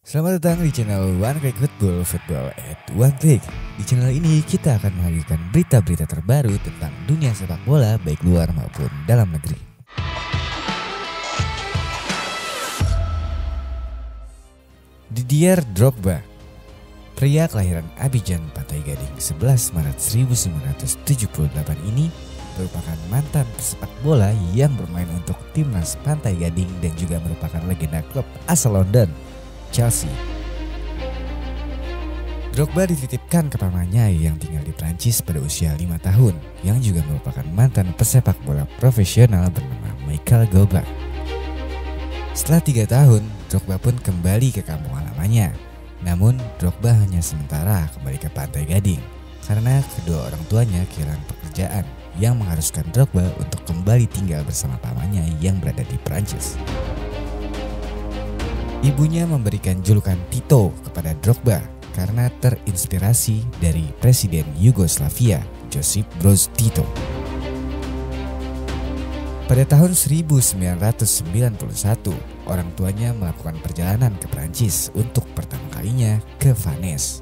Selamat datang di channel One Click Football, Football at One Click. Di channel ini kita akan menghadirkan berita-berita terbaru tentang dunia sepak bola baik luar maupun dalam negeri. Didier Drogba, pria kelahiran Abidjan, Pantai Gading 11 Maret 1978 ini merupakan mantan pesepak bola yang bermain untuk timnas Pantai Gading dan juga merupakan legenda klub asal London, Chelsea. Drogba dititipkan ke pamannya yang tinggal di Prancis pada usia 5 tahun, yang juga merupakan mantan pesepak bola profesional bernama Michael Goldberg. Setelah 3 tahun, Drogba pun kembali ke kampung halamannya. Namun Drogba hanya sementara kembali ke Pantai Gading karena kedua orang tuanya kehilangan pekerjaan yang mengharuskan Drogba untuk kembali tinggal bersama pamannya yang berada di Prancis. Ibunya memberikan julukan Tito kepada Drogba karena terinspirasi dari Presiden Yugoslavia, Josip Broz Tito. Pada tahun 1991, orang tuanya melakukan perjalanan ke Prancis untuk pertama kalinya ke Vannes.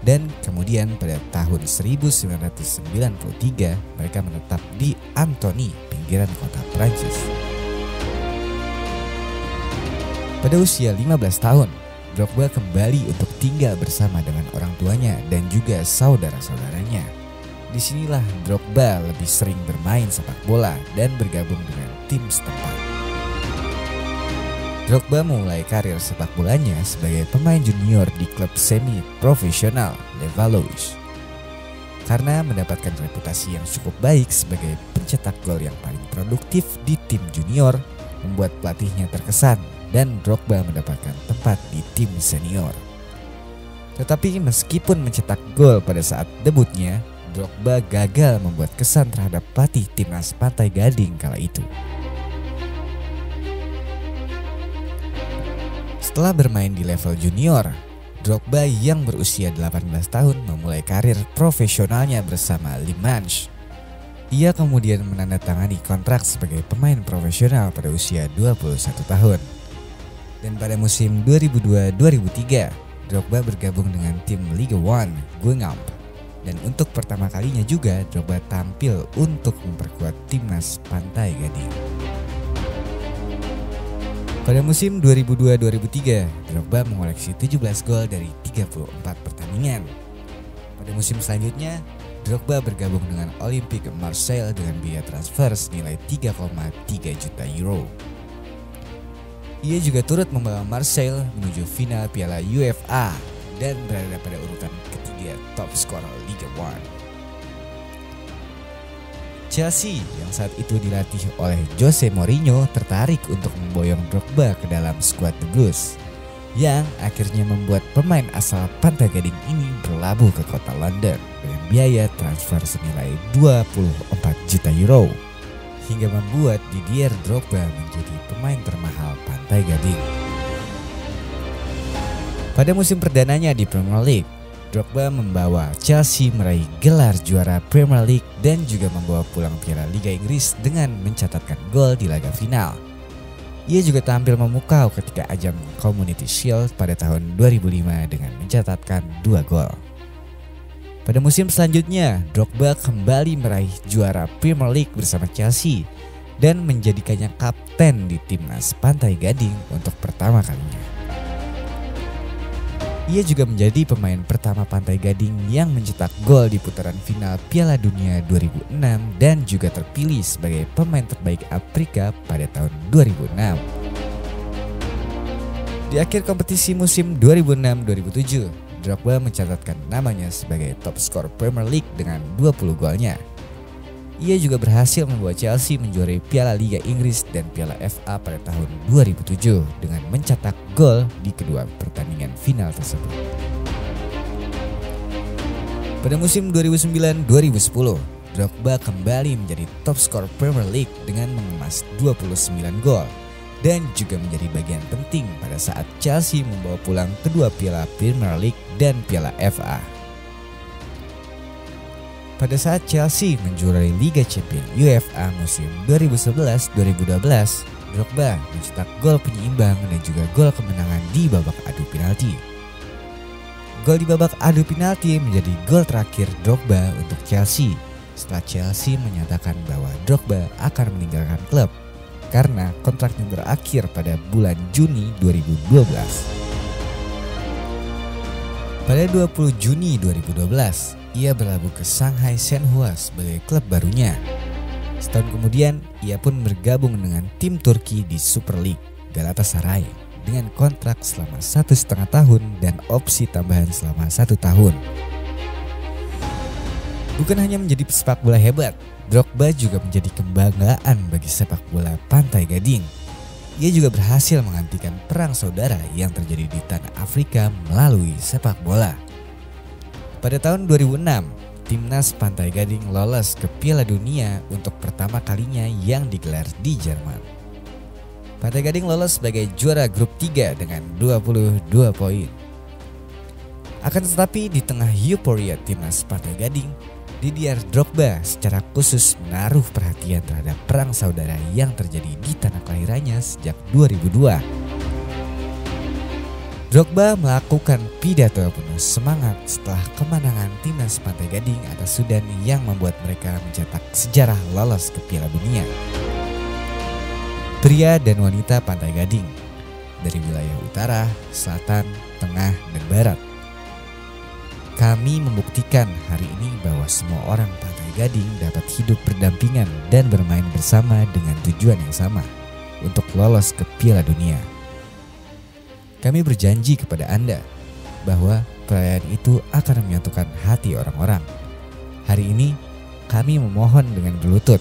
Dan kemudian pada tahun 1993 mereka menetap di Antony, pinggiran kota Prancis. Pada usia 15 tahun, Drogba kembali untuk tinggal bersama dengan orang tuanya dan juga saudara-saudaranya. Disinilah Drogba lebih sering bermain sepak bola dan bergabung dengan tim setempat. Drogba memulai karir sepak bolanya sebagai pemain junior di klub semi profesional Le Valois. Karena mendapatkan reputasi yang cukup baik sebagai pencetak gol yang paling produktif di tim junior, membuat pelatihnya terkesan dan Drogba mendapatkan tempat di tim senior. Tetapi meskipun mencetak gol pada saat debutnya, Drogba gagal membuat kesan terhadap pelatih timnas Pantai Gading kala itu. Setelah bermain di level junior, Drogba yang berusia 18 tahun memulai karir profesionalnya bersama Le Mans. Ia kemudian menandatangani kontrak sebagai pemain profesional pada usia 21 tahun. Dan pada musim 2002-2003, Drogba bergabung dengan tim Ligue 1 Guingamp. Dan untuk pertama kalinya juga Drogba tampil untuk memperkuat timnas Pantai Gading. Pada musim 2002-2003, Drogba mengoleksi 17 gol dari 34 pertandingan. Pada musim selanjutnya, Drogba bergabung dengan Olympique Marseille dengan biaya transfer senilai 3,3 juta euro. Ia juga turut membawa Marseille menuju final Piala UEFA dan berada pada urutan ketiga top skor Liga 1. Chelsea yang saat itu dilatih oleh Jose Mourinho tertarik untuk memboyong Drogba ke dalam skuad The Blues, yang akhirnya membuat pemain asal Pantai Gading ini berlabuh ke kota London dengan biaya transfer senilai 24 juta euro, hingga membuat Didier Drogba menjadi pemain termahal Pantai Gading. Pada musim perdananya di Premier League, Drogba membawa Chelsea meraih gelar juara Premier League dan juga membawa pulang Piala Liga Inggris dengan mencatatkan gol di laga final. Ia juga tampil memukau ketika ajang Community Shield pada tahun 2005 dengan mencatatkan 2 gol. Pada musim selanjutnya, Drogba kembali meraih juara Premier League bersama Chelsea dan menjadikannya kapten di timnas Pantai Gading untuk pertama kalinya. Ia juga menjadi pemain pertama Pantai Gading yang mencetak gol di putaran final Piala Dunia 2006 dan juga terpilih sebagai pemain terbaik Afrika pada tahun 2006. Di akhir kompetisi musim 2006-2007, Drogba mencatatkan namanya sebagai top skor Premier League dengan 20 golnya. Ia juga berhasil membawa Chelsea menjuarai Piala Liga Inggris dan Piala FA pada tahun 2007 dengan mencetak gol di kedua pertandingan final tersebut. Pada musim 2009-2010, Drogba kembali menjadi top skor Premier League dengan mengemas 29 gol dan juga menjadi bagian penting pada saat Chelsea membawa pulang kedua Piala Premier League dan Piala FA. Pada saat Chelsea menjuarai Liga Champions UEFA musim 2011-2012, Drogba mencetak gol penyeimbang dan juga gol kemenangan di babak adu penalti. Gol di babak adu penalti menjadi gol terakhir Drogba untuk Chelsea setelah Chelsea menyatakan bahwa Drogba akan meninggalkan klub karena kontraknya berakhir pada bulan Juni 2012. Pada 20 Juni 2012, ia berlabuh ke Shanghai Shenhua sebagai klub barunya. Setahun kemudian, ia pun bergabung dengan tim Turki di Super League Galatasaray dengan kontrak selama 1,5 tahun dan opsi tambahan selama 1 tahun. Bukan hanya menjadi pesepak bola hebat, Drogba juga menjadi kebanggaan bagi sepak bola Pantai Gading. Ia juga berhasil menghentikan perang saudara yang terjadi di tanah Afrika melalui sepak bola. Pada tahun 2006, timnas Pantai Gading lolos ke Piala Dunia untuk pertama kalinya yang digelar di Jerman. Pantai Gading lolos sebagai juara grup 3 dengan 22 poin. Akan tetapi di tengah euforia timnas Pantai Gading, Didier Drogba secara khusus menaruh perhatian terhadap perang saudara yang terjadi di tanah kelahirannya sejak 2002. Drogba melakukan pidato penuh semangat setelah kemenangan timnas Pantai Gading atas Sudan yang membuat mereka mencetak sejarah lolos ke Piala Dunia. Pria dan wanita Pantai Gading dari wilayah utara, selatan, tengah, dan barat. Kami membuktikan hari ini bahwa semua orang Pantai Gading dapat hidup berdampingan dan bermain bersama dengan tujuan yang sama, untuk lolos ke Piala Dunia. Kami berjanji kepada Anda bahwa perayaan itu akan menyatukan hati orang-orang. Hari ini kami memohon dengan berlutut,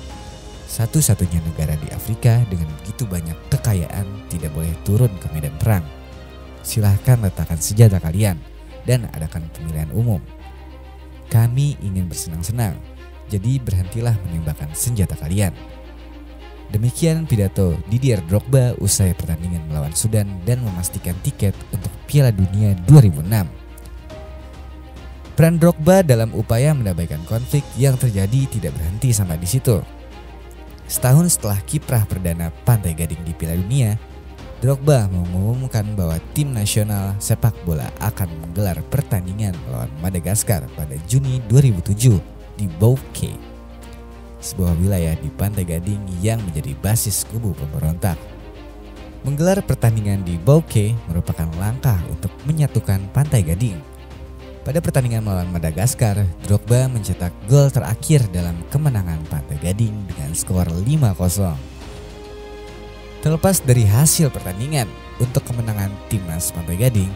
satu-satunya negara di Afrika dengan begitu banyak kekayaan tidak boleh turun ke medan perang. Silahkan letakkan senjata kalian dan adakan pemilihan umum. Kami ingin bersenang-senang, jadi berhentilah menembakkan senjata kalian. Demikian pidato Didier Drogba usai pertandingan melawan Sudan dan memastikan tiket untuk Piala Dunia 2006. Peran Drogba dalam upaya mendamaikan konflik yang terjadi tidak berhenti sampai di situ. Setahun setelah kiprah perdana Pantai Gading di Piala Dunia, Drogba mengumumkan bahwa tim nasional sepak bola akan menggelar pertandingan melawan Madagaskar pada Juni 2007 di Bouake, sebuah wilayah di Pantai Gading yang menjadi basis kubu pemberontak. Menggelar pertandingan di Bouake merupakan langkah untuk menyatukan Pantai Gading. Pada pertandingan melawan Madagaskar, Drogba mencetak gol terakhir dalam kemenangan Pantai Gading dengan skor 5-0. Terlepas dari hasil pertandingan, untuk kemenangan timnas Pantai Gading,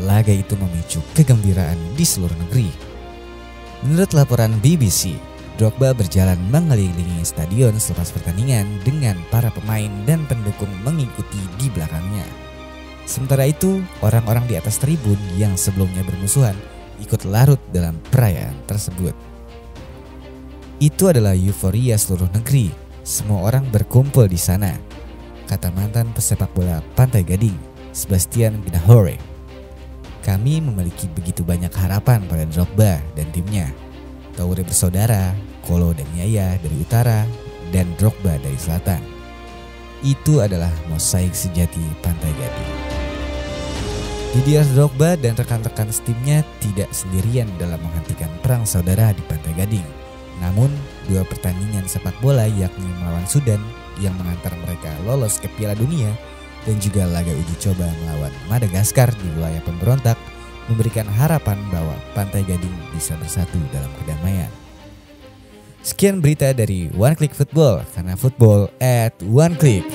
laga itu memicu kegembiraan di seluruh negeri. Menurut laporan BBC, Drogba berjalan mengelilingi stadion selepas pertandingan dengan para pemain dan pendukung mengikuti di belakangnya. Sementara itu, orang-orang di atas tribun yang sebelumnya bermusuhan ikut larut dalam perayaan tersebut. Itu adalah euforia seluruh negeri. Semua orang berkumpul di sana, kata mantan pesepak bola Pantai Gading, Sebastian Gnabry. Kami memiliki begitu banyak harapan pada Drogba dan timnya. Toure bersaudara, Kolo dan Yaya dari utara, dan Drogba dari selatan. Itu adalah mosaik sejati Pantai Gading. Didier Drogba dan rekan-rekan timnya tidak sendirian dalam menghentikan perang saudara di Pantai Gading. Namun, dua pertandingan sepak bola yakni melawan Sudan yang mengantar mereka lolos ke Piala Dunia dan juga laga uji coba melawan Madagaskar di wilayah pemberontak memberikan harapan bahwa Pantai Gading bisa bersatu dalam kedamaian. Sekian berita dari One Click Football, karena football at one click.